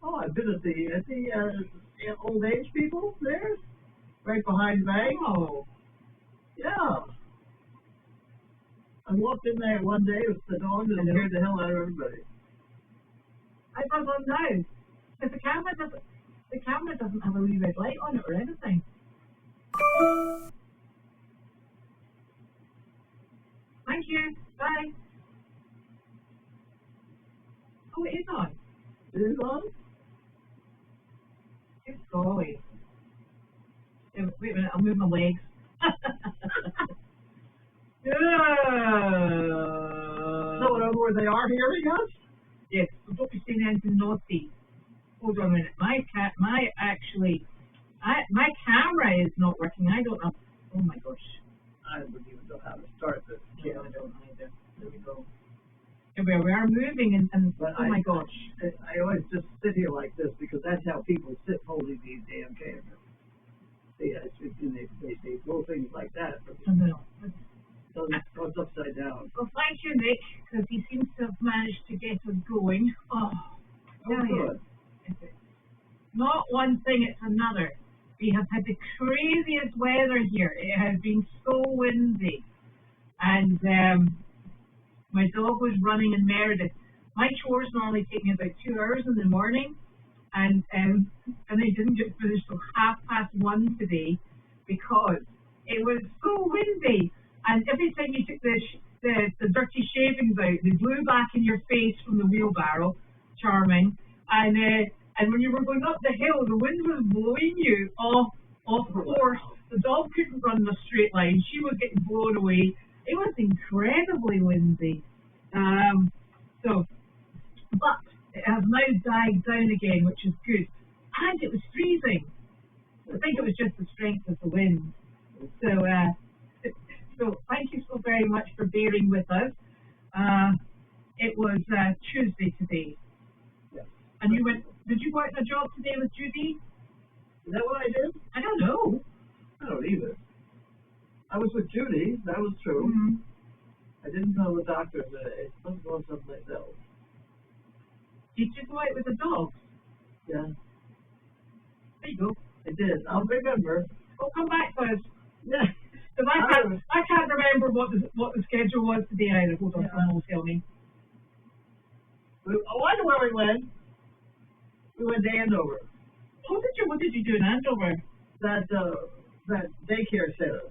Oh, I've been at the old age people there, right behind the bank. Oh. Yeah. I walked in there one day with the dog and scared the hell out of everybody. I don't know. Because the camera doesn't have a wee red light on it or anything. Thank you. Bye. Oh, it is on. It is on? It's golly. Wait a minute, I'll move my legs. So, in other words, they are hearing us? Yes, so don't be saying anything naughty. Hold on a minute. My camera is not working. I don't know. Oh my gosh. I wouldn't even know how to start this. No, I don't either. There we go. Here we are moving and oh my gosh. I always just sit here like this because that's how people sit holding these damn cameras. See, they throw things like that. I know. So it goes upside down. Well, thank you, Nick, because he seems to have managed to get us going. Oh, good. Not one thing, it's another. We have had the craziest weather here. It has been so windy. And my dog was running in Meredith. My chores normally take me about 2 hours in the morning, and they didn't get finished till 1:30 today because it was so windy. And every time you took the dirty shavings out, they blew back in your face from the wheelbarrow. Charming. And when you were going up the hill, the wind was blowing you off course. The dog couldn't run in a straight line. She was getting blown away. It was incredibly windy. But it has now died down again, which is good. And it was freezing. I think it was just the strength of the wind. So thank you so very much for bearing with us. It was Tuesday today. Yes. And did you go out on a job today with Judy? Is that what I did? I don't know. I don't either. I was with Judy, that was true. Mm-hmm. I didn't tell the doctor today. I was going someplace else. Did you go out with the dog? Yeah. There you go. I did. I'll remember. Oh, come back to us. Yeah. Because I can't remember what the schedule was today either. Hold on, someone will tell me. I know where we went. We went to Andover. What did you do in Andover? That daycare center,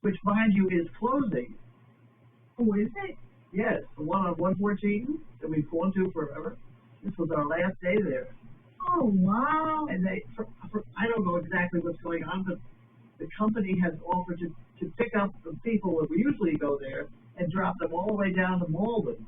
which mind you is closing. Oh, is it? Yes, the one on 114 that we've gone to forever. This was our last day there. Oh, wow. And I don't know exactly what's going on, but the company has offered to pick up the people that we usually go there and drop them all the way down to Malden.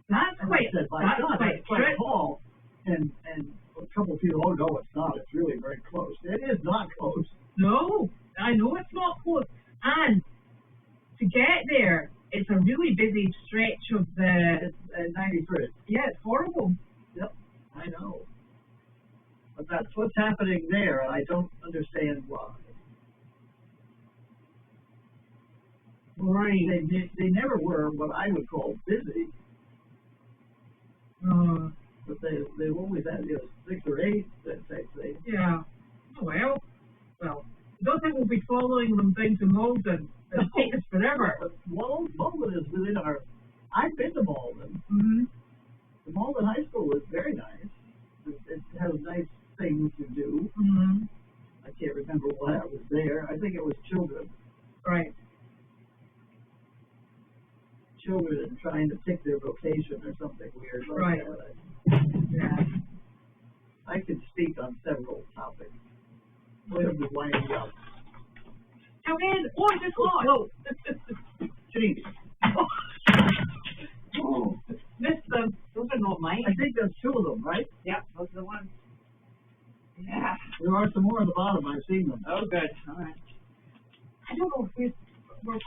That's quite a haul. And a couple of people, oh no, it's not. It's really very close. It is not close. No, I know it's not close. And to get there, it's a really busy stretch of the 93. Yeah, it's horrible. Yep, I know. But that's what's happening there, and I don't understand why. Right. They never were what I would call busy. But they've always had 6 or 8, that type thing. Yeah. Oh, well, I don't think we'll be following them down to Malden. It'll take us forever. Malden is within our... I've been to Malden. Mm-hmm. The Malden High School is very nice. It has nice things to do. Mm-hmm. I can't remember why I was there. I think it was children. Right. Children trying to pick their vocation or something weird like right. that. Yeah. I could speak on several topics. We'll be winding up. Come in. Oh, it's just hot. No. Janine. Oh. Missed them. Those are not mine. I think there's 2 of them, right? Yep, those are the ones. Yeah. There are some more at the bottom. I've seen them. Oh, good. All right. I don't know if we've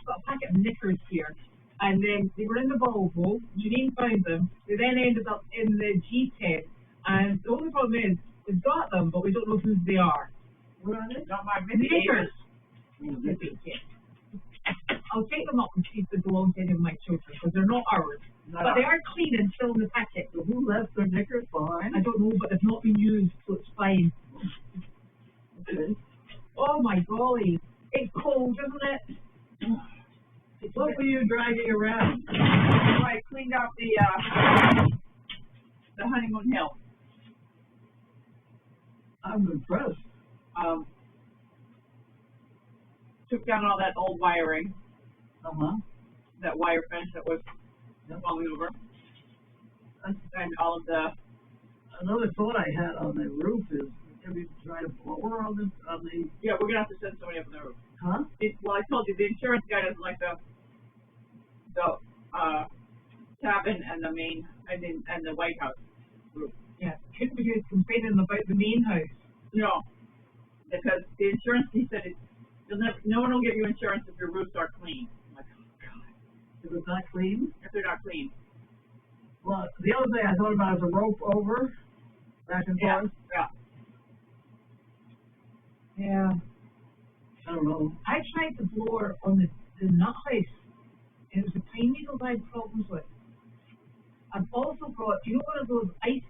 got a packet of knickers here. And then they were in the Volvo. Janine found them. They then ended up in the G10. And the only problem is, we've got them, but we don't know who they are. What are they? Not my knickers. I'll take them up and see if they belong to any of my children, because they're not ours. But they are clean and still in the packet. So who left their knickers behind? I don't know, but they've not been used, so it's fine. Okay. Oh my golly. It's cold, isn't it? What were you dragging around? So I cleaned out the honeymoon hill. I'm impressed. Took down all that old wiring, that wire fence that was falling over, and all of the. Another thought I had on the roof is, have you tried a blower on the? Yeah, we're gonna have to send somebody up on the roof. Huh? Well, I told you the insurance guy doesn't like the cabin and the main, and the White House roof. Yeah. Couldn't be good complaining about the main house. No, because the insurance, he said, no one will give you insurance if your roofs are clean. I'm like, oh God. If it's not clean? If they're not clean. Well, the other thing I thought about is a rope over, back and forth. Yeah. I don't know. I tried the blower on the nut house. It was the pine needles I had problems with. I've also got, you know, one of those ice,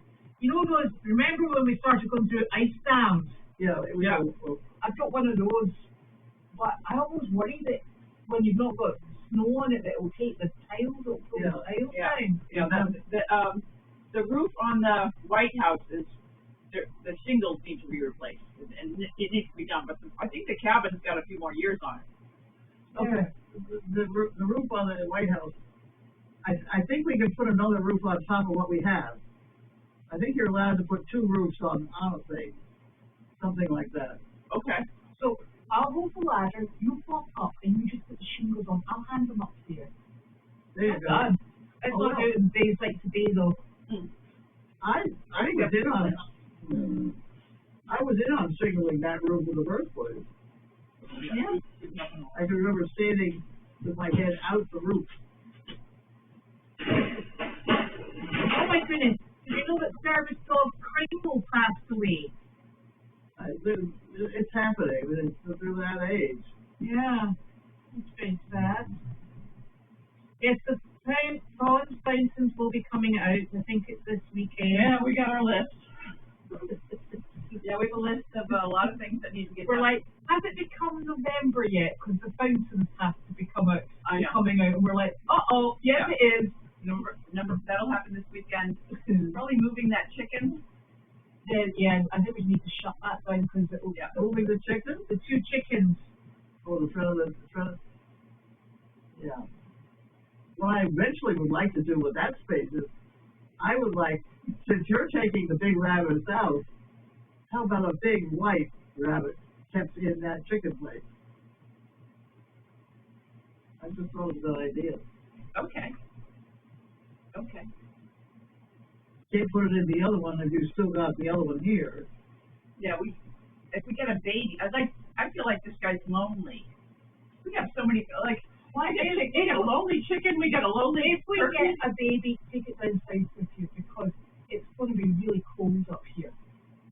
remember when we started going through ice dams? Yeah. I've got one of those, but I always worry that when you've not got snow on it, that it will take the tiles, it'll pull the tiles down. Yeah, the roof on the White House is, the shingles need to be replaced, and it needs to be done, but I think the cabin's got a few more years on it. Okay. The roof on the White House, I think we can put another roof on top of what we have. I think you're allowed to put two roofs on a thing, something like that. Okay. So I'll hold the ladder, you walk up, and you just put the shingles on. I'll hand them up to you. There you That's go. done. It's not out in days like today, though. I was in on it. I was in on shingling that roof in the first place. Yeah. I can remember standing with my head out the roof. Oh my goodness. Did you know that service dog Kringle passed away? It's happening. They're that age. Yeah. It's very sad. Yes, the Prawns Fountains will be coming out. I think it's this weekend. Yeah, we got our list. Yeah, we have a list of a lot of things that need to get We're done. like, has it become November yet? Because the fountains have to be coming out. And we're like, yes it is. Number that'll happen this weekend. Probably moving that chicken. Yeah, I think we need to shut that down because it will Moving the chickens? the two chickens. Oh, the front of the. Yeah. What I eventually would like to do with that space is, I would like, since you're taking the big rabbits out, how about a big white rabbit kept in that chicken place? I just thought it was an idea. Okay. Can't put it in the other one if you still got the other one here. Yeah, if we get a baby, I feel like this guy's lonely. We have so many, like, why they got a lonely chicken, we got a lonely If we turkey. get a baby, take it down south with you because it's going to be really cold up here.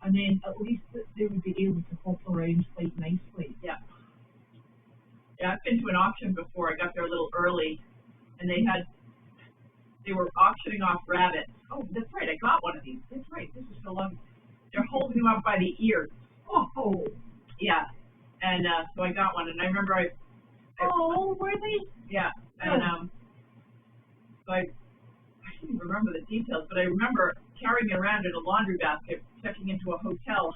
And then at least they would be able to hop around quite nicely. Yeah, I've been to an auction before. I got there a little early, and they were auctioning off rabbits. Oh, that's right, I got one of these. That's right, this is so long. They're holding them up by the ears. Oh, yeah. And so I got one, and I remember Were they? yeah, and so I didn't remember the details, but I remember carrying it around in a laundry basket, checking into a hotel,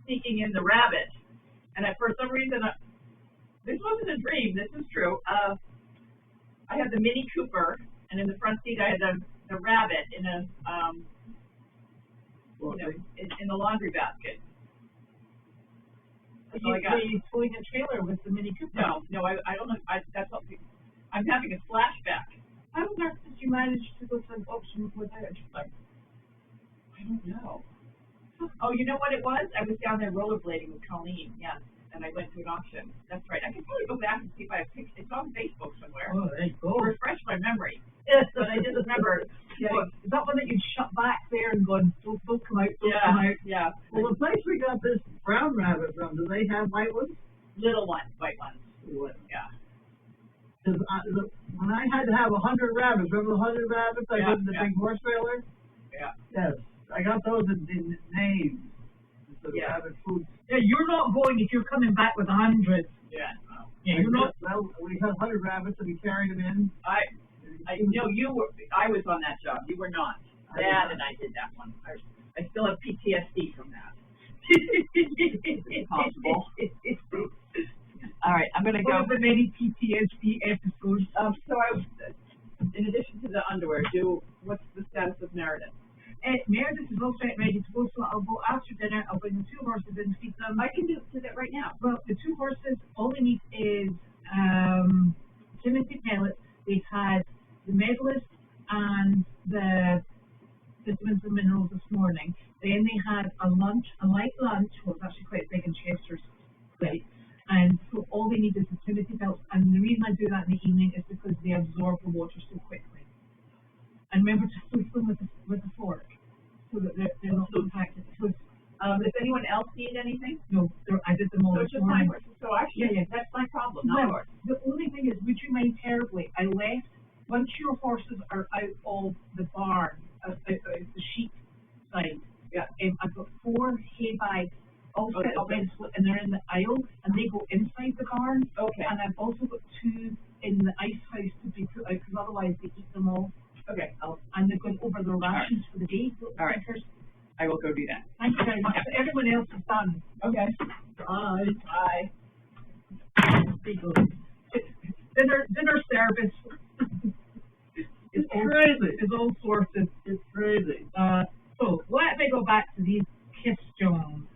sneaking in the rabbit, and for some reason, this wasn't a dream, this is true, I had the Mini Cooper, and in the front seat I had the rabbit in a, in the laundry basket. Were you towing a trailer with the Mini Cooper? No, I don't know, that's what, I'm having a flashback. How on earth did you manage to go to an auction without a trailer? I don't know. Oh, you know what it was? I was down there rollerblading with Colleen, yes, and I went to an auction. That's right. I can probably go back and see if I have pictures. It's on Facebook somewhere. Oh, there you go. Refresh my memory. But I just remember. Is that one that you'd shut back there and gone, don't come out, don't come out? Yeah. Well, the place we got this brown rabbit from, do they have white ones? Little ones, white ones. What? Yeah. Because when I had to have 100 rabbits, remember the 100 rabbits I put in the yeah. big horse trailer? Yeah. Yes, I got those in names. The rabbit food. Yeah, you're not going if you're coming back with 100. Yeah. Yeah, you're not. Well, we had 100 rabbits and we carried them in. I know you were. I was on that job. You were not. Dad and I did that one. I still have PTSD from that. It's possible. All right, I'm gonna go. One of the many PTSD episodes. So in addition to the underwear, what's the status of Meredith? Meredith is all set, ready to go, so I'll go after dinner. I'll bring the 2 horses in and feed them. I can do that right now. Well, the 2 horses, all they need is Timothy pellets. They've had the medalist and the vitamins and minerals this morning. Then they had a light lunch, well, it's actually quite big in Chester's plate. And so all they need is the Timothy pellets. And the reason I do that in the evening is because they absorb the water so quickly. And remember to flip them with a fork so that they're not impacted. Does anyone else need anything? No, I did them all this morning. So actually, that's my problem, not yours. The only thing is, would you mind terribly? I left, once your horses are out of the barn, the sheep side, I've got 4 hay bags all set up and they're in the aisle and they go inside the barn. Okay. And I've also got 2 in the ice house to be put out because otherwise they eat them all. Okay. And they're going over their rations for the day. All right. I will go do that. Thank you very much. Everyone else is done. Okay. Bye. Dinner service. It's crazy. It's all sorted. It's crazy. So let me go back to these Kiss Jones.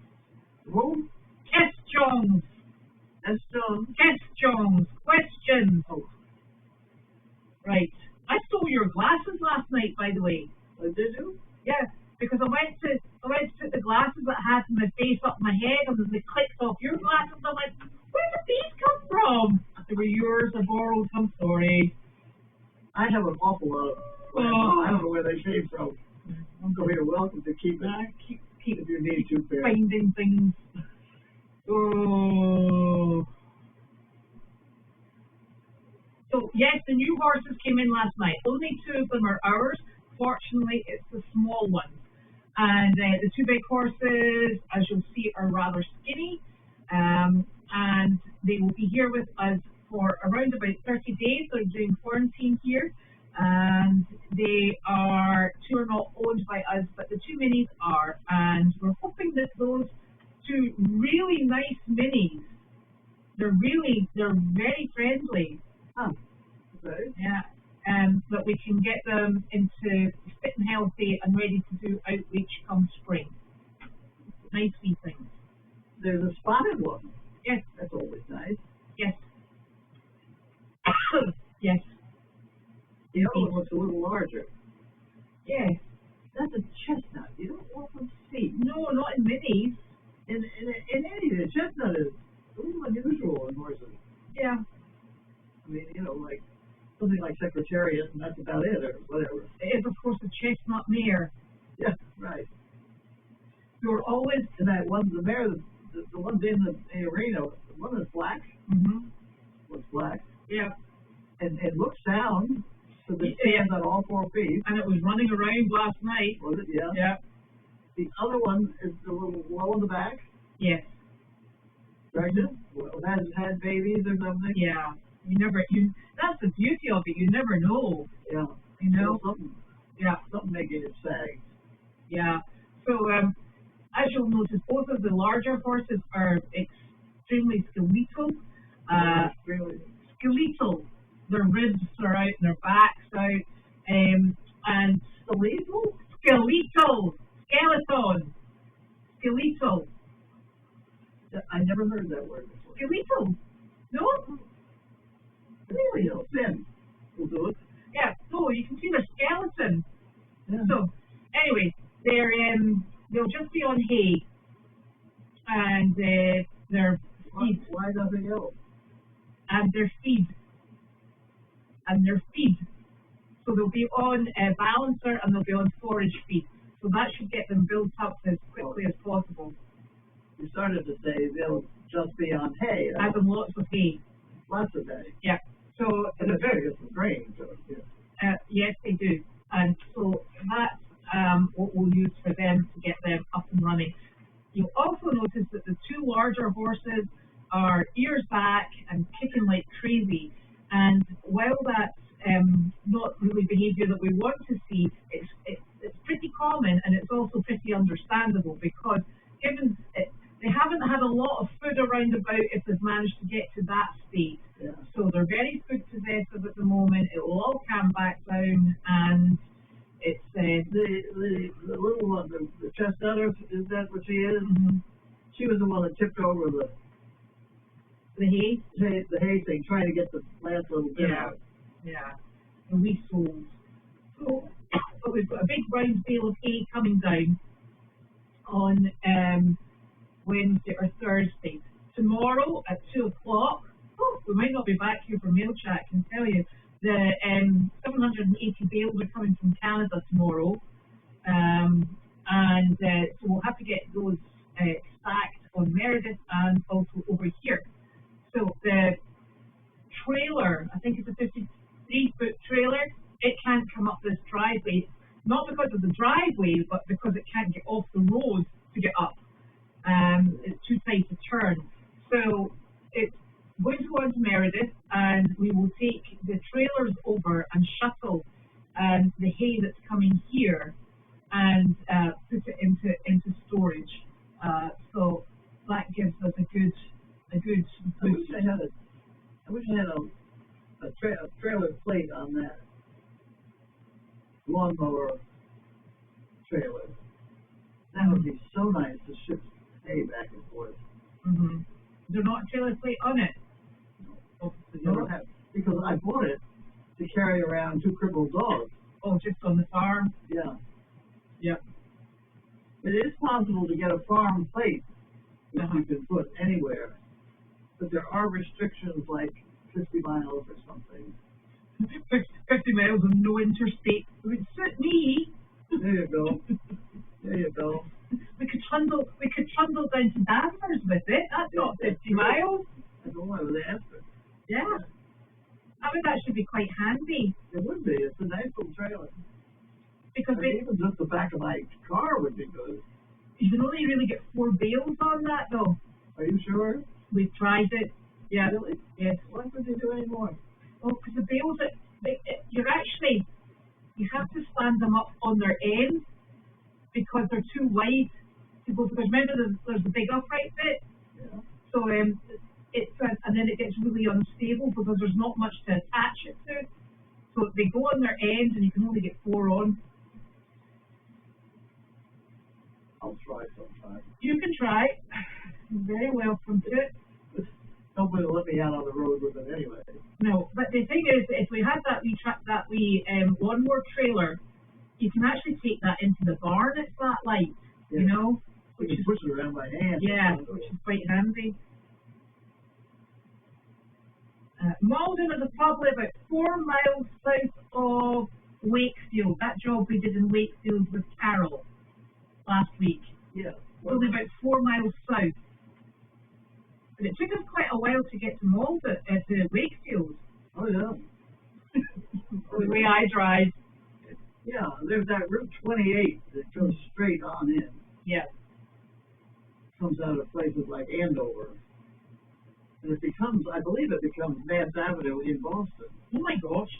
Who? Kiss Jones. That's Jones. Kiss Jones. Questions. Oh. Right. I stole your glasses last night, by the way. What did you? Yeah, because I went to put the glasses that I had in my face up my head, and they clicked off your glasses. I'm like, where did these come from? They were yours. I borrowed them. Sorry. I have an awful lot of. I don't know where they came from. So you're welcome to keep it. Keep if you need to. Finding things. Oh. So yes, the new horses came in last night. Only 2 of them are ours. Fortunately, it's the small ones. And the 2 big horses, as you'll see, are rather skinny. And they will be here with us for around about 30 days. They're doing quarantine here. And they are 2 are not owned by us, but the 2 minis are. And we're hoping that those 2 really nice minis, they're very friendly. Oh, okay. Yeah. That we can get them into fit and healthy and ready to do outreach come spring. Nice wee things. There's a spotted one. Yes. That's always nice. Yes. Yes. The other one looks a little larger. Yes. That's a chestnut. You don't often see. No, not in minis. In any, a chestnut is a little unusual in horses. Yeah. I mean, like something like Secretariat, and that's about it, or whatever. It is, of course, a chestnut mare. Yeah, right. You're always... And that one, the mare, the ones in the arena, the one that's black, was black. Yeah. And it looks sound, so it stands on all 4 feet. And it was running around last night. Was it? Yeah. Yeah. The other one is a little low in the back. Yes. Pregnant? Well, hasn't had babies or something. Yeah. That's the beauty of it. You never know. Yeah. You know? Something making it sag. Yeah. So, as you'll notice, both of the larger horses are extremely skeletal. Skeletal. Their ribs are out and their backs out. And skeletal? Skeletal. Skeleton. Skeletal. I never heard that word before. Skeletal. No? Really? Thin. We'll do it. Yeah. So you can see their skeleton. Yeah. So anyway, they'll just be on hay, and their feed. Why nothing else? And their feed. So they'll be on a balancer and they'll be on forage feed. So that should get them built up as quickly as possible. You started to say they'll just be on hay. Have them lots of hay. Lots of hay. Yeah. So And the very good grain, so, yeah. yes, they do. And so that's what we'll use for them to get them up and running. You'll also notice that the two larger horses are ears back and kicking like crazy. And while that's not really behaviour that we want to see, it's pretty common, and it's also pretty understandable, because given they haven't had a lot of food around about if they've managed to get to that state. Yeah. So they're very food possessive at the moment. It will all calm back down, and it's the little one, the chestnut, is that what she is? Mm-hmm. She was the one that tipped over the hay thing, trying to get the last little bit out. Yeah. And we sold. So, but we've got a big round bale of hay coming down on Wednesday or Thursday. Tomorrow at 2 o'clock, we might not be back here for mail chat, I can tell you. The 780 bales are coming from Canada tomorrow. So we'll have to get those stacked on Meredith and also over here. So the trailer, I think it's a 53-foot trailer, it can't come up this driveway, not because of the driveway, but because it can't get off the road to get up. It's too tight to turn. So it's going to go on to Meredith, and we will take the trailers over and shuttle the hay that's coming here and put it into storage. So that gives us a good I wish I had a trailer plate on that lawnmower trailer. That would be so nice to ship hay back and forth. Mm-hmm. There's not a trailer plate on it. No, because I bought it to carry around 2 crippled dogs. Oh, just on the farm? Yeah. Yep. It is possible to get a farm plate that you can put anywhere, but there are restrictions like 50 miles or something. 50 miles of no interstate. It would suit me. There you go. There you go. We could trundle down to Danvers with it. That's not 50 miles. I don't know, they asked it. Yeah. I mean, that should be quite handy. It would be. It's a nice little trailer. Because even just the back of my car would be good. You can only really get 4 bales on that, though. Are you sure? We've tried it. Yeah. Really? Yes. Why would they do any more? Oh, because the bales, you have to stand them up on their end because they're too wide to go. Because remember, there's the big upright bit. Yeah. So and then it gets really unstable because there's not much to attach it to. So they go on their ends, and you can only get 4 on. I'll try sometime. You can try. You're very welcome to it. Nobody will let me out on the road with it anyway. No, but the thing is, if we had that wee lawnmower trailer, you can actually take that into the barn. It's that light, Yeah. you know. We can push it around by hand. Yeah, which is quite handy. Malden is probably about 4 miles south of Wakefield. That job we did in Wakefield with Carol last week. Yeah. Only about 4 miles south. But it took us quite a while to get to Malden, to Wakefield. Oh, yeah. The way I drive. Yeah, there's that Route 28 that goes straight on in. Yeah. Comes out of places like Andover. And I believe it becomes Mass Avenue in Boston. Oh my gosh.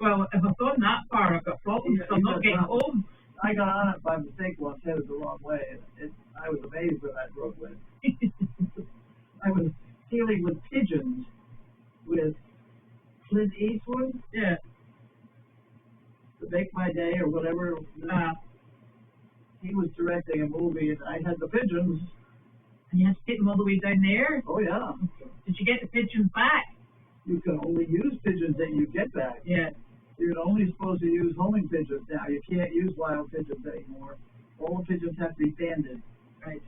Well, if I've gone that far, I've got problems, so I'm not getting home. I got on it by mistake once, headed the wrong way, and I was amazed where that road went. I was dealing with pigeons with Clint Eastwood. Yeah. To Make My Day or whatever. He was directing a movie, and I had the pigeons. And you had to take them all the way down there? Oh, yeah. Did you get the pigeons back? You can only use pigeons that you get back. Yeah. You're only supposed to use homing pigeons now. You can't use wild pigeons anymore. All the pigeons have to be banded. Right.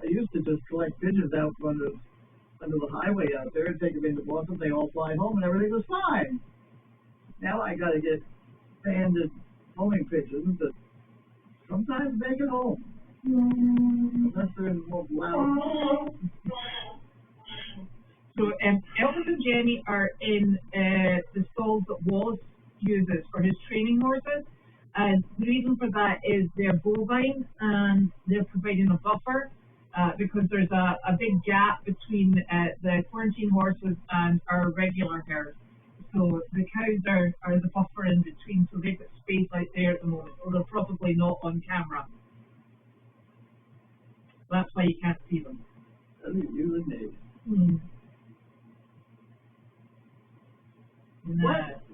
I used to just collect pigeons out under the highway out there and take them into Boston. They all fly home and everything was fine. Now I got to get banded homing pigeons that sometimes make it home. Unless they're in more loud. So Elvis and Jenny are in the stalls that Wallace uses for his training horses. And the reason for that is they're bovine and they're providing a buffer because there's a big gap between the quarantine horses and our regular herd. So the cows are the buffer in between, so they've got space out there at the moment, or they're probably not on camera. That's why you can't see them. You and me. Mm.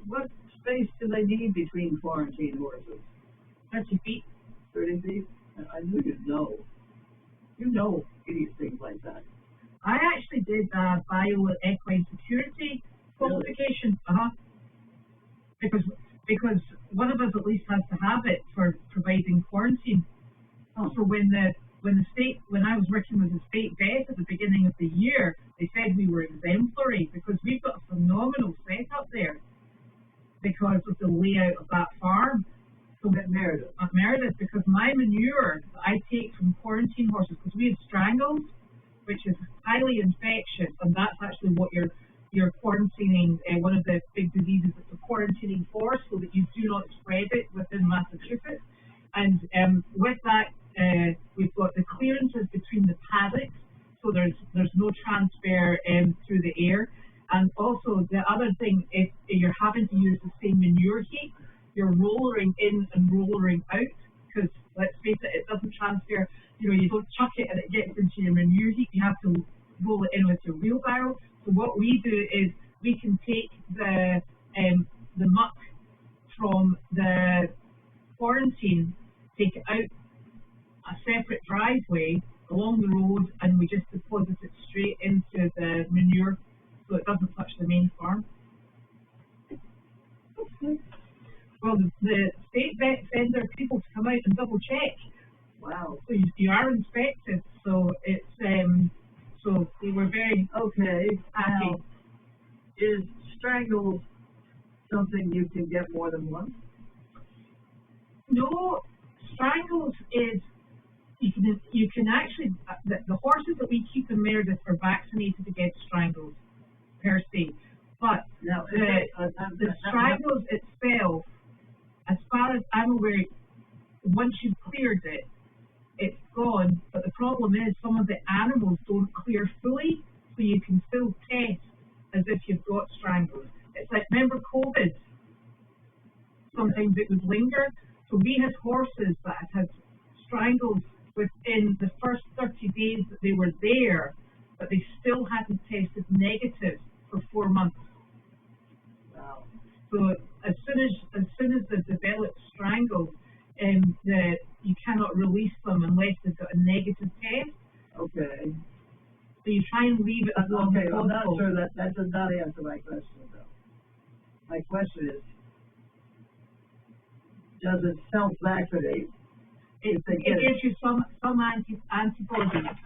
What space do they need between quarantine horses? 30 feet. 30 feet? I knew you'd know. You know these things like that. I actually did bio equine security qualification. Because one of us at least has to have it for providing quarantine. Oh. So when I was working with the state vet at the beginning of the year, they said we were exemplary because we've got a phenomenal setup there because of the layout of that farm. So At Meredith. At Meredith, because my manure that I take from quarantine horses, because we have strangles, which is highly infectious, and that's actually what you're quarantining. One of the big diseases that you're quarantining for, so that you do not spread it within Massachusetts. And with that, we've got the clearances between the paddocks, so there's no transfer through the air. And also the other thing, if you're having to use the same manure heap, you're rollering in and rollering out, because let's face it, it doesn't transfer. You know, you don't chuck it and it gets into your manure heap. You have to roll it in with your wheelbarrow. So what we do is we can take the muck from the quarantine, take it out a separate driveway along the road, and we just deposit it straight into the manure, so it doesn't touch the main farm. Okay. Well, the state vet sends their people to come out and double check. Wow. So you are inspected. So it's so they were very Okay. happy. Now, is strangles something you can get more than once? No, strangles is you can actually the horses that we keep in Meredith are vaccinated against strangles per se, but Now, the strangles itself, as far as I'm aware, once you've cleared it, it's gone. But the problem is some of the animals don't clear fully, so you can still test as if you've got strangles. It's like, remember COVID? Sometimes it would linger. So we had horses that had strangles within the first 30 days that they were there, but they still hadn't tested negative for 4 months. Wow. So as soon as they've developed strangles, you cannot release them unless they've got a negative test. Okay. So you try and leave it as long Okay, as I'm not possible. sure that does not answer my question, though. My question is, does it self-vaccinate? It gives you some antibodies.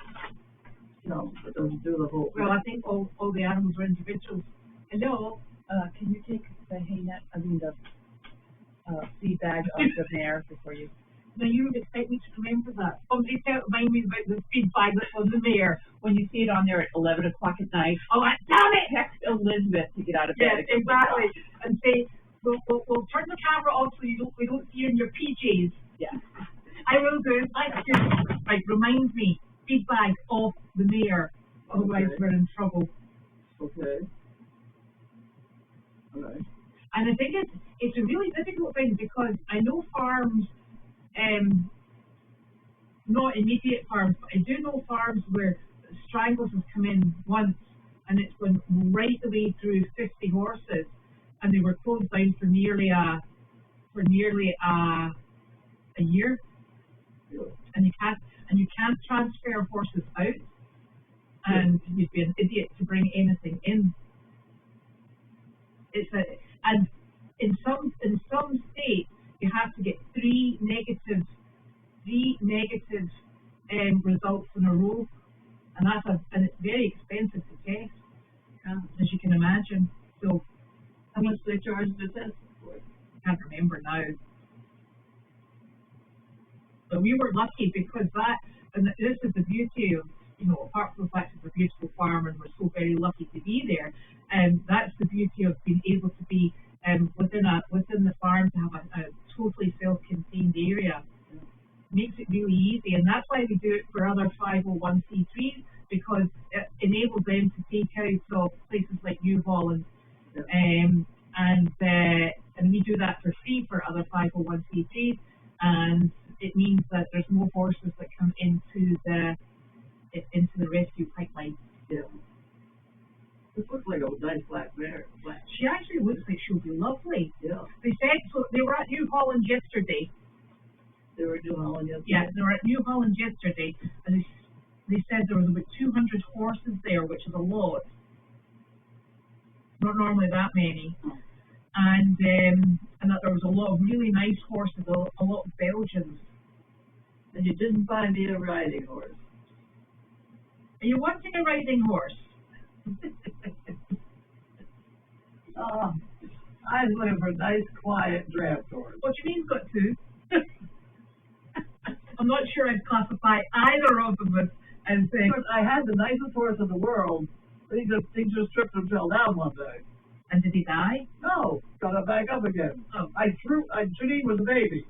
No, it doesn't do the whole thing. Well, I think all the animals are individuals. Hello, can you take the the seed bag off the mare before you? Now you would expect me to remember that. Somebody remind me about the feed bag that's on the mare. When you see it on there at 11 o'clock at night, Oh, damn it! text Elizabeth to get out of bed. Yes, exactly. And say, we'll turn the camera off so we don't see you in your PJs. Yeah. I will do. Thank you. Right, remind me. Feedback off the mare. Otherwise, Okay. we're in trouble. Okay. All right. And I think it's a really difficult thing because I know farms, not immediate farms, but I do know farms where strangles have come in once and it's gone right the way through 50 horses, and they were closed down for nearly a year. Good. And you can't transfer horses out, and you'd be an idiot to bring anything in. And in some states you have to get three negative results in a row, and it's very expensive to test, as you can imagine. So How much they charge to test for it? I can't remember now. But we were lucky because and this is the beauty you know, apart from the fact it's a beautiful farm and we're so very lucky to be there, that's the beauty of being able to be within the farm, to have a totally self-contained area. Makes it really easy, and that's why we do it for other 501c3s, because it enables them to take out of places like New Holland, and we do that for free for other 501c3s, and it means that there's more horses that come into the rescue pipeline. Yeah. This looks like a nice black mare. She actually looks like she'll be lovely. Yeah. They said so. They were at New Holland yesterday. They were in New Holland yesterday? Yeah, they were at New Holland yesterday, and they said there was about 200 horses there, which is a lot. Not normally that many. And that there was a lot of really nice horses, a lot of Belgians. And you didn't find me a riding horse. Are you wanting a riding horse? I'm looking for a nice, quiet draft horse. Well, Janine's got two. I'm not sure I'd classify either of them as I had the nicest horse in the world, but he just tripped and fell down one day. And did he die? No, got it back up again. Oh. Janine was a baby.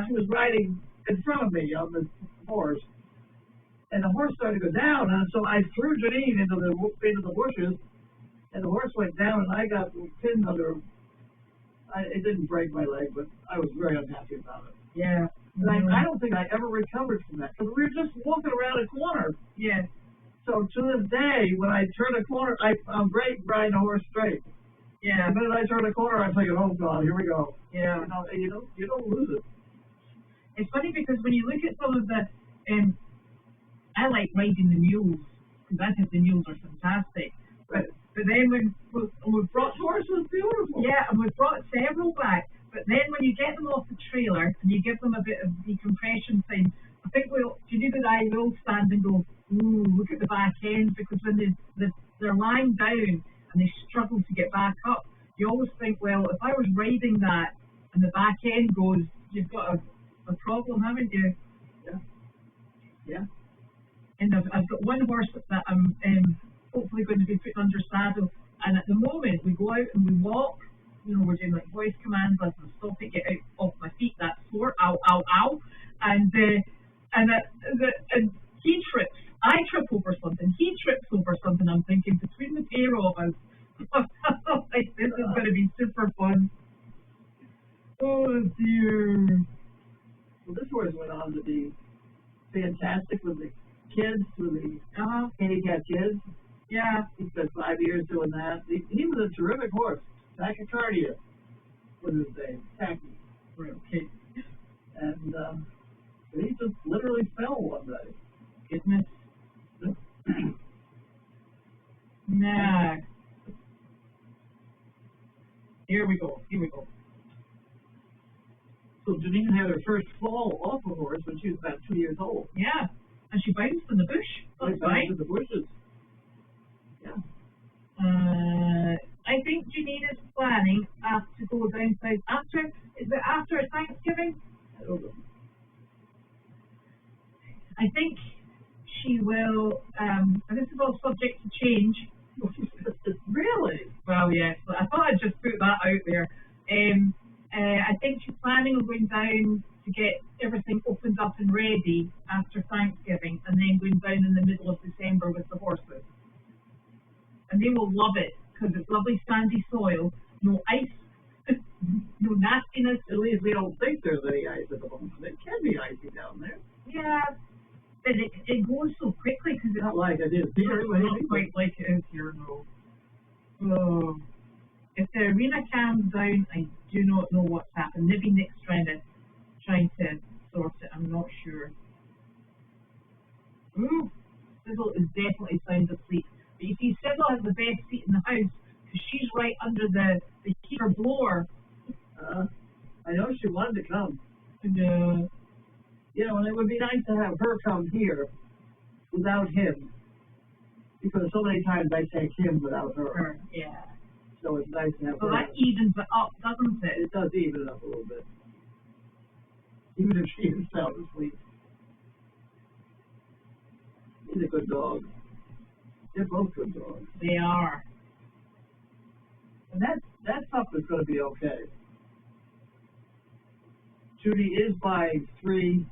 She was riding in front of me on the horse, and the horse started to go down, and so I threw Janine into the bushes, and the horse went down, and I got pinned under. It didn't break my leg, but I was very unhappy about it. Yeah. And I don't think I ever recovered from that, because we were just walking around a corner. Yeah. So to this day, when I turn a corner, I'm great riding a horse straight. Yeah. The minute I turn a corner, I'm thinking, oh God, here we go. Yeah. You don't lose it. It's funny because when you look at some of the, I like riding the mules, because I think the mules are fantastic. But then when we've brought horses, beautiful. Yeah, and we've brought several back. But then when you get them off the trailer and you give them a bit of decompression time, I think Janine and I will stand and go, ooh, look at the back end, because when they're lying down and they struggle to get back up, you always think, well, if I was riding that and the back end goes, you've got a problem, haven't you? Yeah. Yeah. And I've got one horse that I'm hopefully going to be putting under saddle, and at the moment we go out and we walk. You know, we're doing like voice commands, like stop it, get out off my feet, that's sore, ow, ow, ow, and he trips. I trip over something. He trips over something. I'm thinking between the pair of us, like this is going to be super fun. Oh dear. Well, this horse went on to be fantastic with the kids, with the handicapped kids. Yeah. He spent 5 years doing that. He was a terrific horse. TYCarlene was his name. Tacky. Okay. And he just literally fell one day. Goodness. Nah. Here we go. So Janine had her first fall off a horse when she was about 2 years old. Yeah. And she bounced in the bush. That's right. In the bushes. Yeah. I think Janine is planning to go down south after Thanksgiving? I don't know. I think she will, and this is all subject to change. Really? Well, yes, but I thought I'd just put that out there. I think she's planning on going down to get everything opened up and ready after Thanksgiving, and then going down in the middle of December with the horses. And they will love it, because it's lovely sandy soil, no ice, no nastiness. At least we don't think there's any ice at the moment. It can be icy down there. Yeah, but it goes so quickly, because it's not like it is here. It's not quite like it is here, no. Oh. If the arena calms down, I do not know what's happened. Maybe Nick's trying to sort it, I'm not sure. Ooh, Sizzle is definitely sound asleep. But you see, Sizzle has the best seat in the house, because she's right under the heater blower. I know she wanted to come. And, and it would be nice to have her come here without him, because so many times I take him without her. Yeah. So it's nice to have her. So that evens it up, doesn't it? It does even it up a little bit. Even if she is sound asleep. He's a good dog. They're both good dogs. They are. And that pup is going to be okay. Judy is buying 3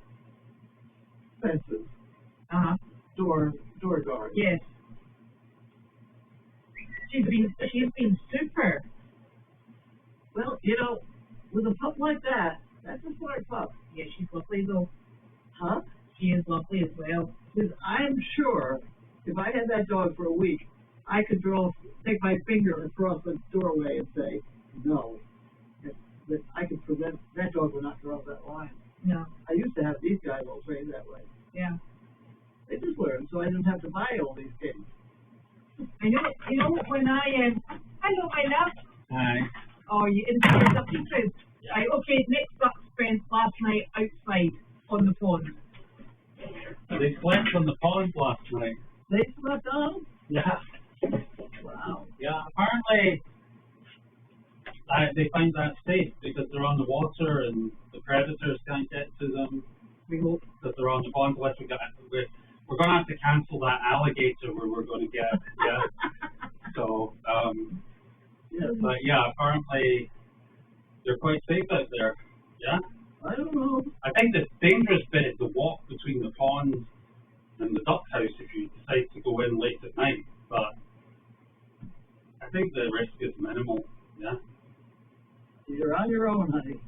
fences. Door guards. Yes. She's been super. Well, you know, with a pup like that, that's a smart pup. Yeah, she's lovely though. Huh? She is lovely as well. Because I'm sure if I had that dog for a week, I could take my finger across the doorway and say, no. That I could prevent, that dog would not cross that line. No. I used to have these guys all trained that way. Yeah. They just learned, so I didn't have to buy all these kids. I know, you know, when I, hello, my love. Hi. Oh, you into your secret? Right, okay, Nick spent last night outside on the pond. They slept on the pond last night. They slept on? Yeah. Wow. Yeah, apparently they find that safe because they're on the water and the predators can't get to them. We hope that they're on the pond. Unless we're going to have to cancel that alligator where we're going to get. Yeah. So, but yeah, apparently they're quite safe out there. Yeah. I don't know. I think the dangerous bit is the walk between the pond and the duck house if you decide to go in late at night. But I think the risk is minimal. Yeah. You're on your own, honey.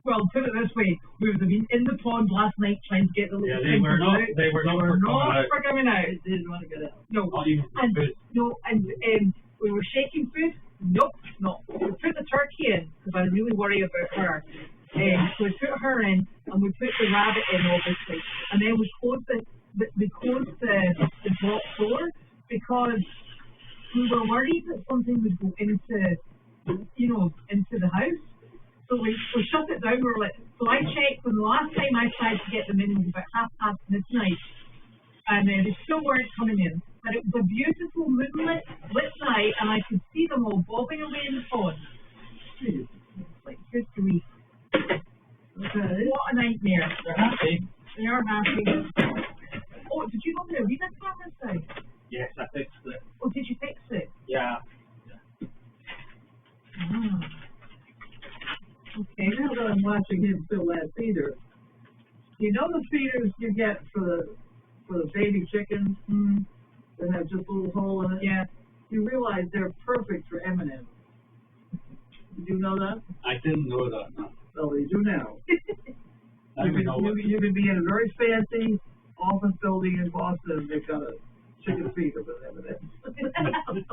Well, put it this way, we would have been in the pond last night trying to get the little they were not. out. They were not for coming out. They didn't want to get out. No. Not even for And food. no, and we were shaking food. Nope, no. We put the turkey in because I really worry about her. So we put her in, and we put the rabbit in, obviously, and then we closed the box door because we were worried that something would go into the house. So we shut it down. We were like, so I checked when the last time I tried to get them in was about midnight, and they still weren't coming in. But it was a beautiful moonlit lit night, and I could see them all bobbing away in the pond. Jeez. Like good grief. Okay. What a nightmare. They're happy. They are happy. Oh, did you go to the arena camera side? Yes, I fixed it. Oh, did you fix it? Yeah. Ah. Okay. Now that I'm watching him fill that feeder, you know the feeders you get for the baby chickens that have just a little hole in it? Yeah. You realize they're perfect for M&Ms. Did you know that? I didn't know that. No. Well, you do now. I don't know what. You can be in a very fancy office building in Boston. They've got a chicken feeder with M&Ms.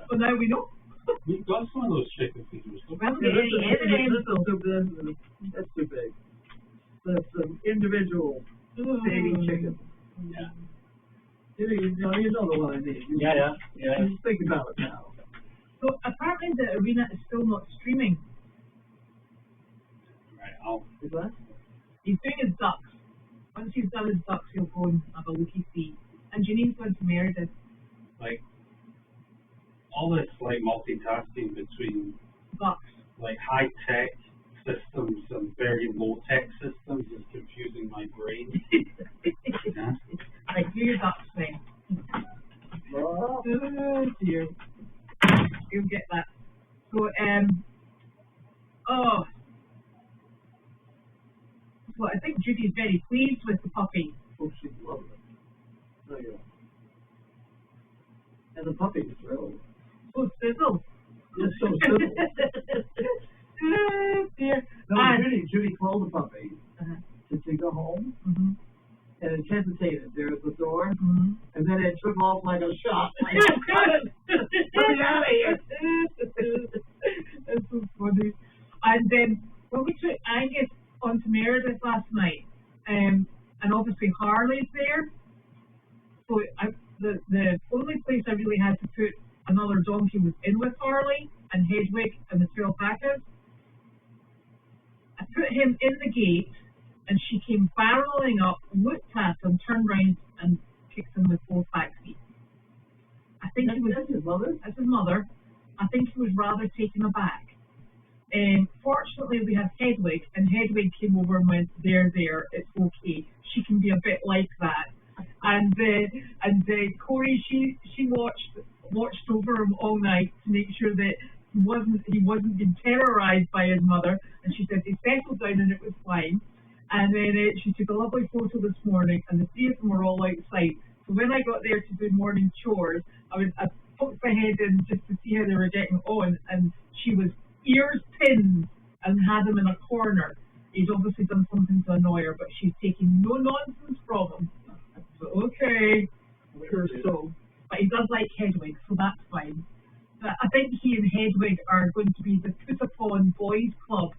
Well, now we know. We've got some of those chicken feeders. Well, That's too big. That's an individual baby chicken. Yeah. You know the one I mean. Yeah. Just think about it now. So apparently the arena is still not streaming. Right. Is that? He's doing his ducks. Once he's done his ducks, he'll go and have a looky-see. And Janine's going to Meredith. Like all this like multitasking between Ducks. like high tech systems and very low tech systems is confusing my brain. Yeah. Right, do your ducks thing. Oh, Oh dear. You'll get that. So, so I think Judy's very pleased with the puppy. oh, she's lovely. Oh, yeah. And the puppy's thrilled. So Sizzle. It's so simple. Oh dear. No, And, Judy called the puppy to go home, and it hesitated there at the door, and then it took off like a shot. Let me out of here. That's so funny. And then when we took Angus onto Meredith last night, and obviously Harley's there, so the only place I really had to put another donkey was in with Harley and Hedwig and the two alpacas. I put him in the gate, and she came barreling up, looked at him, turned round, and kicked him with both back feet. I think he was That's his mother? That's his mother. I think he was rather taken aback. Fortunately, we have Hedwig, and Hedwig came over and went, there, it's okay. She can be a bit like that. and Corey, she watched over him all night to make sure that he wasn't being terrorized by his mother, and she said they settled down and it was fine. And then she took a lovely photo this morning, and the three of them were all outside. So when I got there to do morning chores, I poked my head in just to see how they were getting on, and she was ears pinned and had him in a corner. He's obviously done something to annoy her, but she's taking no nonsense from him. So, okay, sure so. But he does like Hedwig, so that's fine. But I think he and Hedwig are going to be the Put Upon Boys Club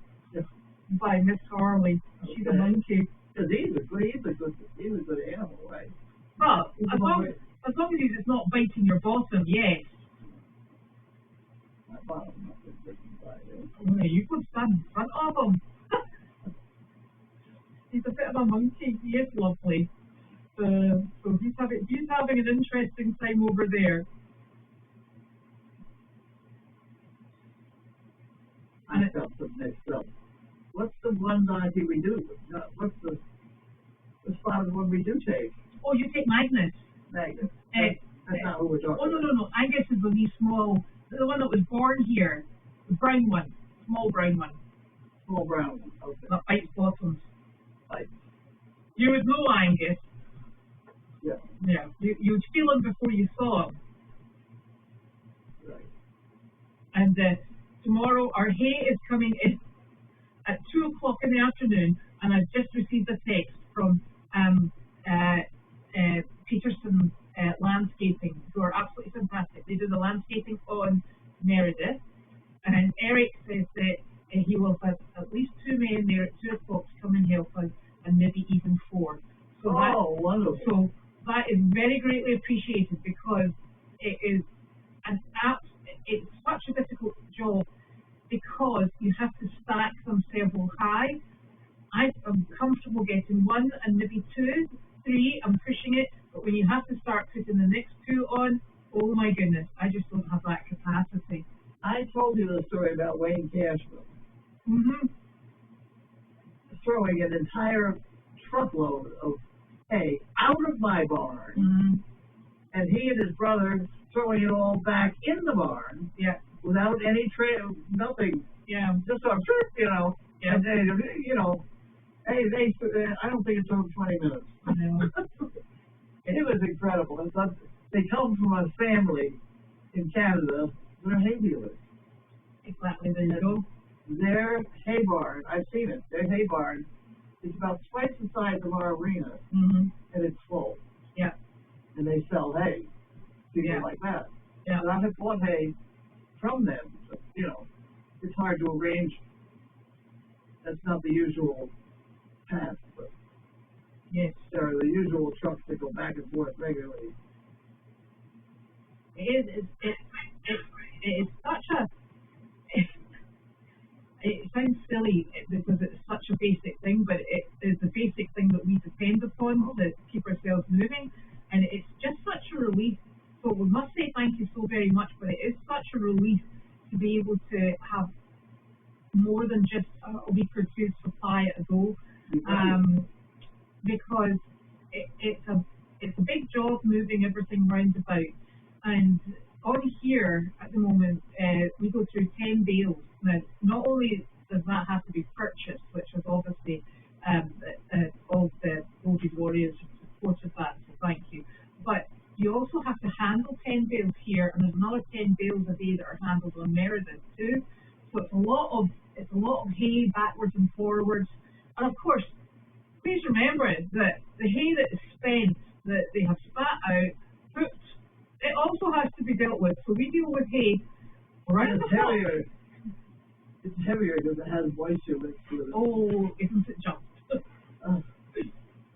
by Miss Carlene. She's a monkey. Because he's a good animal, right? Well, as long as it's not biting your bottom, yes. My bottom not been bitten by him. Oh, you could stand in front of him. He's a bit of a monkey. He is lovely. So he's having an interesting time over there. I felt some mixed up. What's the one donkey we do? What's the spot of the one we do take? Oh, you take Magnus. Magnus. That's not who we're talking about. Oh, no. Angus is the wee small, the one that was born here. The brown one. Small brown one. Small brown one, okay. That bites bottoms. Right. You would know Angus. Yeah. Yeah. You'd feel him before you saw him. Right. And tomorrow our hay is coming in at 2 o'clock in the afternoon, and I've just received a text from Peterson Landscaping, who are absolutely fantastic. They do the landscaping on Meredith, and Eric says that he will have at least 2 men there at 2 o'clock to come and help us, and maybe even 4. So wonderful. So that is very greatly appreciated, because it is it's such a difficult job, because you have to stack them several high. I'm comfortable getting 1 and maybe 2, 3, I'm pushing it, but when you have to start putting the next 2 on, oh my goodness, I just don't have that capacity. I told you the story about Wayne Cashman. Mm-hmm. Throwing an entire truckload of hay out of my barn, Mm-hmm. and he and his brother throwing it all back in the barn. Yeah. Without any nothing. Yeah. Just sort of, Yeah. and they, I don't think it took 20 minutes. I know. It was incredible. They come from a family in Canada. They're hay dealers. Exactly, there you go. Their hay barn, I've seen it, their hay barn is about twice the size of our arena, Mm-hmm. and it's full. Yeah. And they sell hay. People like that. Yeah. And I have bought hay from them. But, it's hard to arrange. That's not the usual path, but Yes. there are the usual trucks that go back and forth regularly. It is such a, it sounds silly because it's such a basic thing, but it is the basic thing that we depend upon to keep ourselves moving, and it's just such a relief. So we must say thank you so very much, but it is such a relief to be able to have more than just a week or two's supply at a go, because it's a big job moving everything round about. And on here at the moment, we go through 10 bales. Now, not only does that have to be purchased, which is obviously all the Goldie's Warriors supported that, so thank you. But you also have to handle 10 bales here, and there's another 10 bales a day that are handled on Meredith too. So it's a lot of hay backwards and forwards. And of course, please remember that the hay that is spent, that they have spat out, cooked, it also has to be dealt with. So we deal with hay around the clock. It's heavier because it has moisture mixed with it. Oh, isn't it just?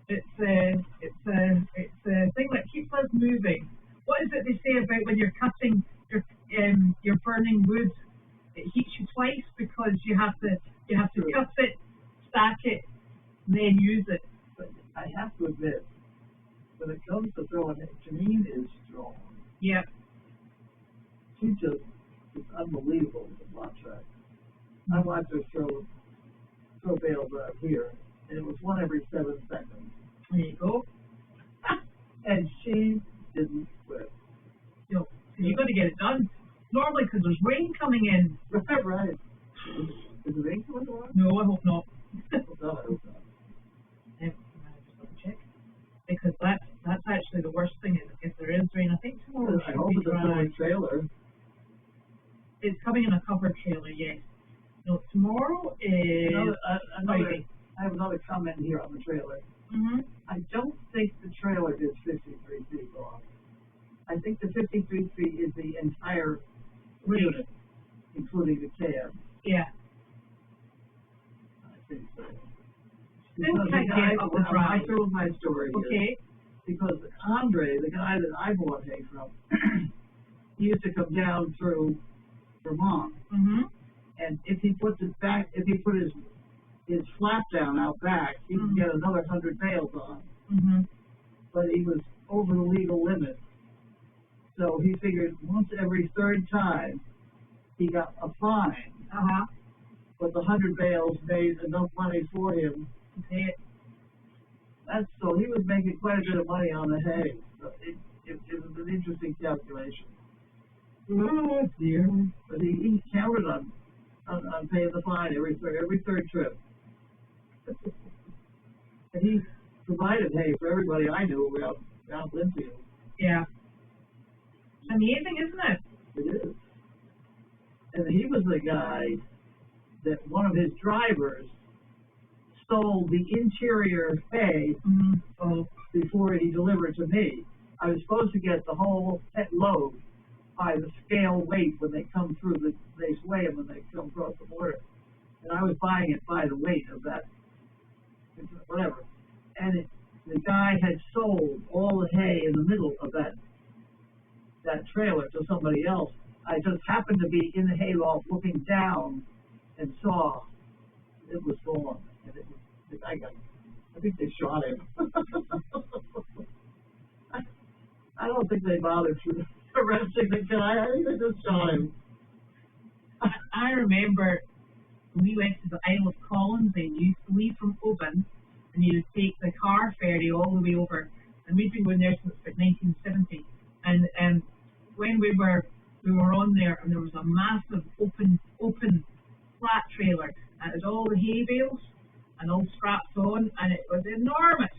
It's a thing that keeps us moving. What is it they say about when you're cutting, you're burning wood? It heats you twice because you have to cut it, stack it, and then use it. But I have to admit, when it comes to throwing it, Janine is strong. Yeah. It's unbelievable with the block track. I watched her throw bales out here, and it was 1 every 7 seconds. There you go. And she didn't quit. You know, 'cause you got to get it done. Normally, because there's rain coming in. Right. Is the rain coming tomorrow? No, I hope not. Oh, God, I hope not. Just double check. Because that's actually the worst thing is if there is rain. I think tomorrow I should hope be it's a dry. filling trailer. It's coming in a covered trailer, yes. No, tomorrow is Friday. I have another comment here on the trailer. Mm-hmm. I don't think the trailer is 53 feet long. I think the 53 feet is the entire unit, including the cab. Yeah. I think so. Still Because can't the guy, get up the I drive. told my story here. Okay. Because Andre, the guy that I bought hay from, he used to come down through Vermont, Mm-hmm. and if he put his flap down out back, he could get another 100 bales on. Mm-hmm. But he was over the legal limit. So he figured once every third time he got a fine, Uh-huh. but the 100 bales made enough money for him. Okay. So he was making quite a bit of money on the hay. So it was an interesting calculation. Oh dear! But he counted on paying the fine every third trip. And he provided hay for everybody I knew around Linfield. Yeah. Amazing, isn't it? It is. And he was the guy that one of his drivers stole the interior hay before he delivered to me. I was supposed to get the whole load by the scale weight when they come through. They weigh them when they come across the border. And I was buying it by the weight of that, whatever. And the guy had sold all the hay in the middle of that trailer to somebody else. I just happened to be in the hayloft looking down and saw it was gone. And I think they shot him. I don't think they bothered arresting the guy. I think they just shot him. I remember when we went to the Isle of Collins, and you used to leave from Oban, and you would take the car ferry all the way over. And we've been going there since about 1970. And when we were on there, and there was a massive open flat trailer, and it had all the hay bales and all strapped on, and it was enormous.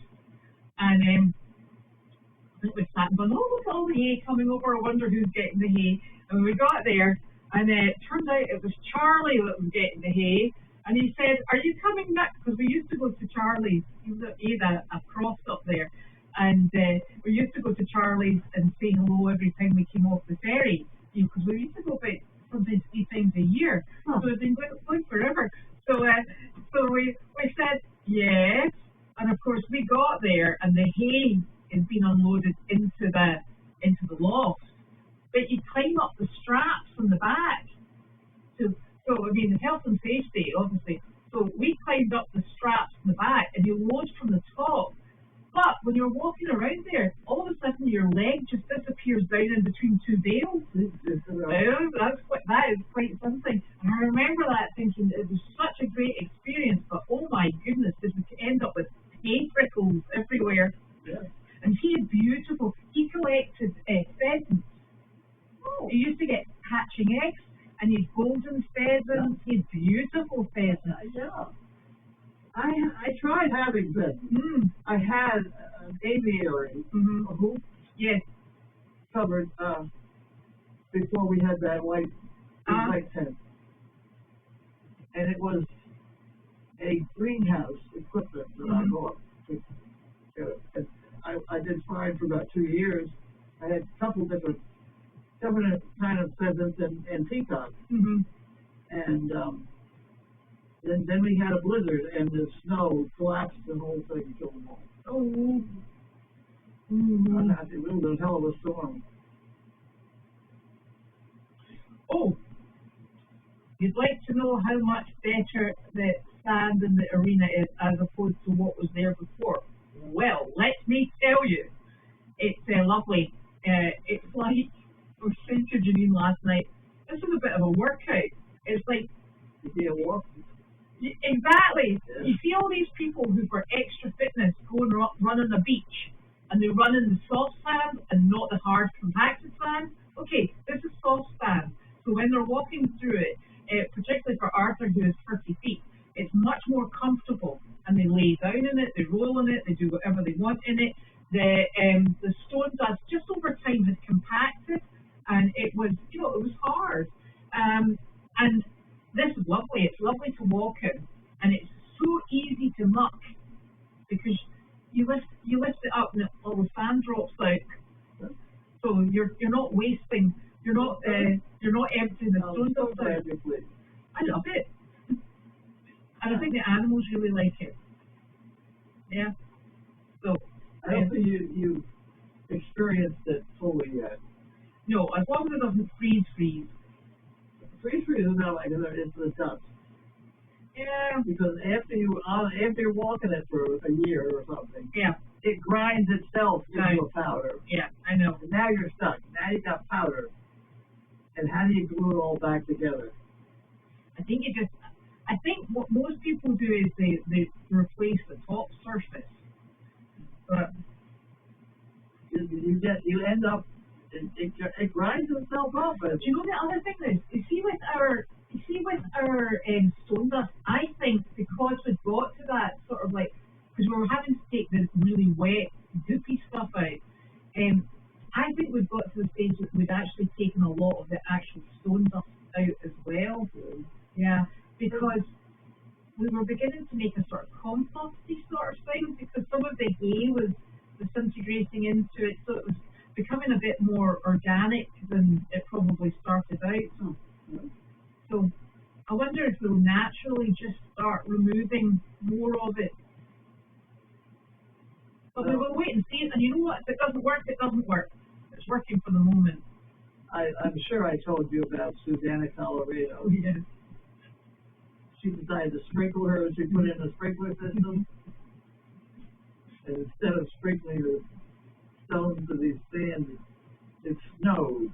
And I think we sat and going, oh, look at all the hay coming over, I wonder who's getting the hay. And we got there, and it turned out it was Charlie that was getting the hay. And he said, are you coming back? Because we used to go to Charlie's. He had a cross up there. And we used to go to Charlie's and say hello every time we came off the ferry. Because we used to go about sometimes 3 times a year. So we've been going forever. So we said, yes. And of course we got there, and the hay had been unloaded into the loft. But you climb up the straps from the back. So I mean, health and safety, obviously. So we climbed up the straps in the back, and you load from the top. But when you're walking around there, all of a sudden your leg just disappears down in between 2 bales. That is quite something. And I remember that thinking it was such a great experience, but oh my goodness, did we end up with hay prickles everywhere. Yeah. And he is beautiful. He collected pheasants. Oh. He used to get hatching eggs, and he's golden pheasants. He's beautiful pheasants. Yeah. I tried having them. I had an aviary hoop covered before we had that white tent. And it was a greenhouse equipment that I bought. And I did fine for about 2 years. I had a couple different kind of pheasants and peacocks. And then we had a blizzard, and the snow collapsed the whole thing and killed them all. It was a hell of a storm. Oh, you'd like to know how much better the sand in the arena is as opposed to what was there before? Well, let me tell you, it's lovely. It's like, I was saying to Janine last night, this is a bit of a workout. It's like, exactly. Yeah. You see all these people who for extra fitness go and run on the beach, and they running the soft sand and not the hard compacted sand. Okay, this is soft sand. So when they're walking through it, particularly for Arthur who has 30 feet, it's much more comfortable. And they lay down in it, they roll in it, they do whatever they want in it. The stone dust just over time has compacted, and it was, you know, it was hard. And this is lovely. It's lovely to walk in, and it's so easy to muck because you lift it up and all the sand drops out. So you're not wasting. You're not emptying the stone dust out. I love it, and I think the animals really like it. Yeah. So I don't think you've experienced it fully yet. no, as long as it doesn't freeze. Freeze is not like it's the dust. Yeah. Because after you're walking it for a year or something, Yeah. it grinds itself Right. into a powder. Yeah. I know. And now you're stuck. Now you got powder. And how do you glue it all back together? I think what most people do is they replace the top surface. But You end up it grinds itself up. do you know the other thing is, you see with our stone dust, I think because we got to that sort of like, because we were having to take the really wet, goopy stuff out, I think we've got to the stage that we've actually taken a lot of the actual stone dust out as well. Yeah, because we were beginning to make a sort of composty sort of thing, because some of the hay was disintegrating into it, so it was becoming a bit more organic than it probably started out. So I wonder if we'll naturally just start removing more of it. But we will wait and see, and you know what? If it doesn't work, it doesn't work. It's working for the moment. I'm sure I told you about Susanna, Colorado. Yeah. She decided to sprinkle hers. She put in a sprinkler system. And instead of sprinkling the stones to these sands, it snowed.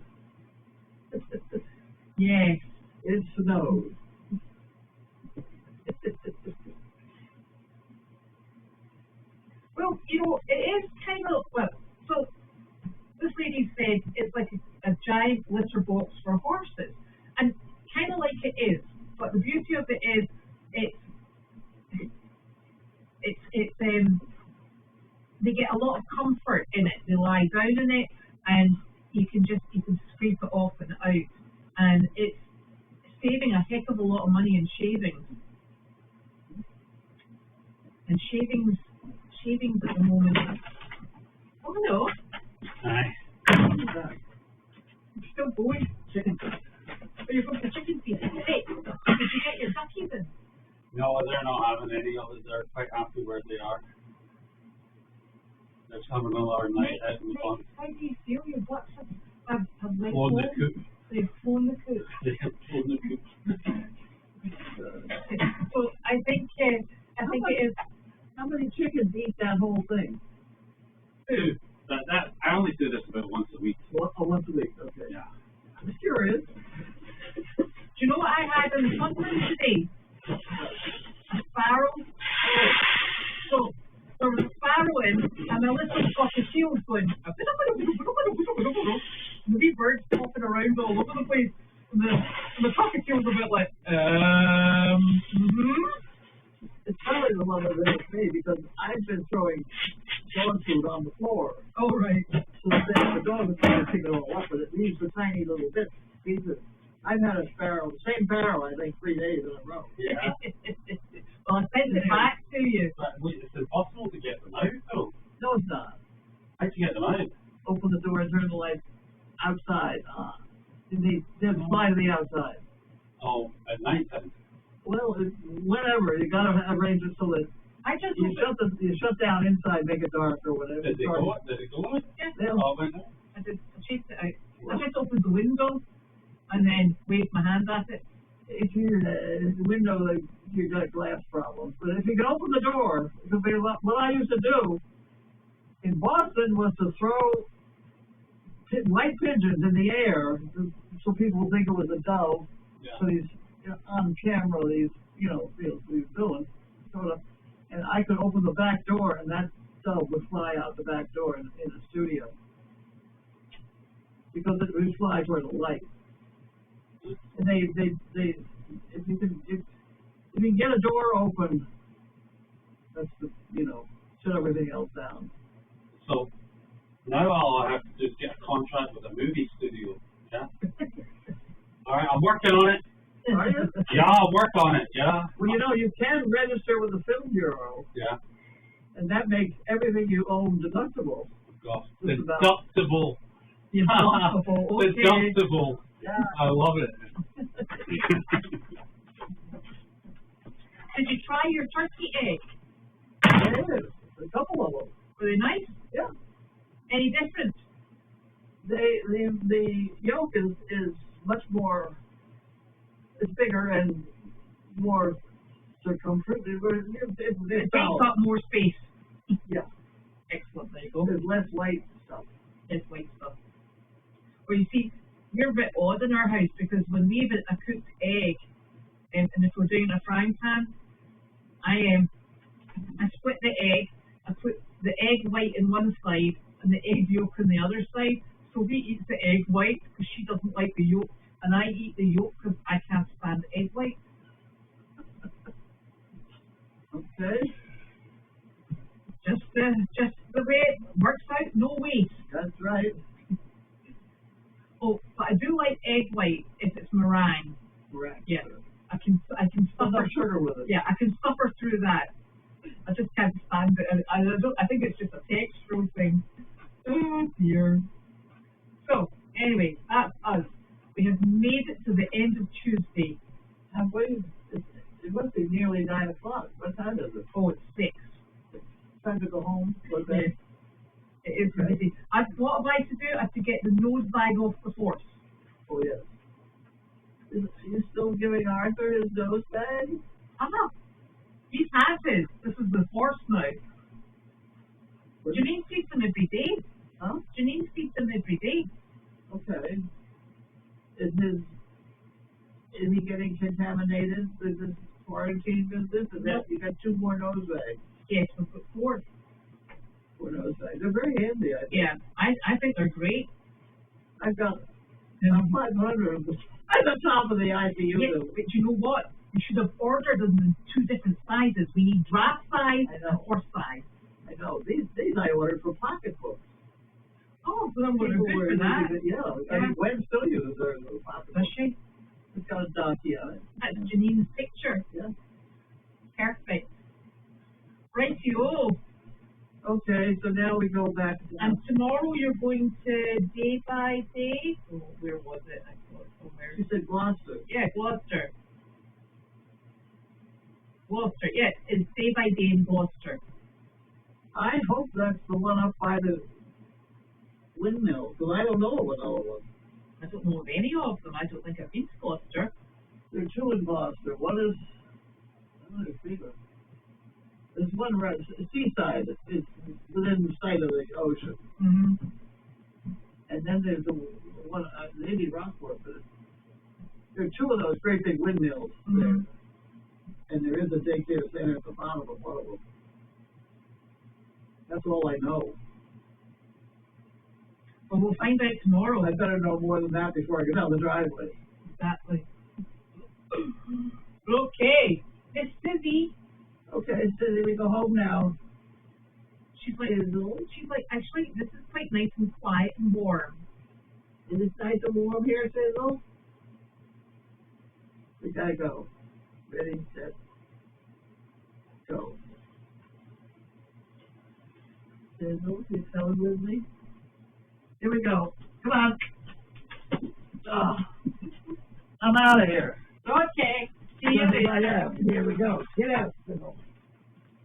Yes. It snowed. Well, you know, it is kind of, well, so this lady said it's like a giant litter box for horses. And kind of like it is. But the beauty of it is, they get a lot of comfort in it. They lie down in it, and you can scrape it off and out, and it's saving a heck of a lot of money in shavings. And shavings at the moment. Oh no! Aye. You're still going. Chicken. Oh, you're going to chicken feed. Hey, did you get your duckies in? No, they're not having any of it. They're quite happy where they are. They're having a lot of night out in the fun. How do you feel? Your ducks have left Flown the home? coop. They've flown the coop. They have flown the coop. So I think it is. How many chickens eat that whole thing? Two. I only do this about once a week. Once a week, okay. Yeah. I'm curious. Do you know what I had in the sunroom today? A sparrow. So there was a sparrow in, and a little cockatiel was going. The wee birds popping around all over the place. And the cockatiel's a bit like, It's probably the one that hits me because I've been throwing dog food on the floor. Oh, right. So that the dog is trying to pick it all up, but it leaves the tiny little pieces. I've had a sparrow, same sparrow, I think 3 days in a row. Yeah. Well, I sent it back to you. But wait, it's impossible to get them out, though. No, it's not. How'd you get them out? Open the door and turn the lights outside on. They fly to the outside. Oh, at night time. Well, whenever you gotta arrange it so that you shut down inside, make it dark or whatever. Did they go out? Did it go out? Yeah. Oh, went out. I chased it out. I just opened the window and then waved my hand at it. If you're the window, like, you got glass problems. But if you can open the door, it'll be a lot. What I used to do in Boston was to throw white pigeons in the air so people would think it was a dove. Yeah. So these on camera, these villains, sort of, and I could open the back door, and that itself would fly out the back door in the studio. Because it would fly toward the light. And if you can get a door open, that's shut everything else down. So now all I have to do is get a contract with a movie studio. Yeah. All right, I'm working on it. Are you? Yeah, I'll work on it. Yeah. Well, you can register with the Film Bureau. Yeah. And that makes everything you own deductible. Gosh, Just about. deductible. Deductible. Okay. Deductible. Yeah. I love it. Did you try your turkey egg? Yes, a couple of them. Were they nice? Yeah. Any different? The yolk is much more. It's bigger and more circumference. It takes up more space. Yeah. Excellent. There you go. There's less white stuff. Less white stuff. Well, you see, we're a bit odd in our house because when we have a cooked egg, and if we're doing a frying pan, I split the egg. I put the egg white in one side and the egg yolk on the other side. So we eat the egg white because she doesn't like the yolk, and I eat the yolk because I can't stand egg white. Okay. Just the way it works out, no waste. That's right. Oh, but I do like egg white if it's meringue. Correct. Yeah, I can Put suffer. some sugar with it. Yeah, I can suffer through that. I just can't stand it. I think it's just a textural thing. Oh dear. So anyway, that's us. We have made it to the end of Tuesday. Have we? It must be nearly 9 o'clock. What time is it? Oh, it's 6. Time to go home. What's that? Yes. It is busy. What have I to do? I have to get the nose bag off the horse. Oh yes. Are you still giving Arthur his nose bag? He has his. This is the horse now. What- Janine feeds him every day. Huh? Janine feeds him every day. Okay. Is he getting contaminated with this quarantine business? And that you got 2 more nose bags. Yes, we've got 4. 4 nose bags. They're very handy, I think. Yeah, I think they're great. I've got 500 of them at the top of the ICU. Yes, but you know what? We should have ordered them in 2 different sizes. We need draft size I and know. horse size. I know. These I ordered for pocketbooks. Oh, so then we're People good were for that. using it, yeah. I mean, Gwen still uses her little Does pocketbook. she? It's got a donkey on it. That's Janine's picture. Yeah. Perfect. Rightio. Okay, so now we go back to And tomorrow you're going to Day by Day. Oh, where was it? I saw it somewhere. you said Gloucester. Yeah, Gloucester. Gloucester. Yeah, it's Day by Day in Gloucester. I hope that's the one up by the windmill, because I don't know what all of them. I don't know of any of them. I don't think I've been to Gloucester. There are 2 in Gloucester. One is, I don't know if it's there's one right, seaside. It's within the sight of the ocean. Mm-hmm. And then there's the one, maybe Rockport, but there are 2 of those great big windmills there. Mhm. And there is a daycare center at the bottom of one of them. That's all I know. Well, we'll find out tomorrow. I better know more than that before I get down the driveway. Exactly. Okay. Miss Susie. Okay, so we go home now. She's like, actually, this is quite nice and quiet and warm. Is it nice and warm here, Sizzle? We gotta go. Ready, set, go. Sizzle, you coming with me? Here we go. Come on. I'm out of here. Okay. See you later. Here we go. Get out, Sizzle.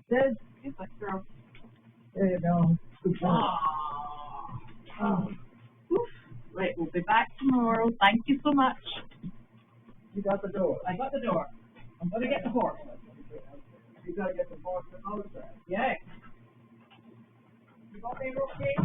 Sid, Good luck, girl. there you go. Good job. Aww. Oh, Right, we'll be back tomorrow. Thank you so much. you got the door. I got the door. I'm going to get the horse. You gotta get the box and all of that. Yeah. You got me okay?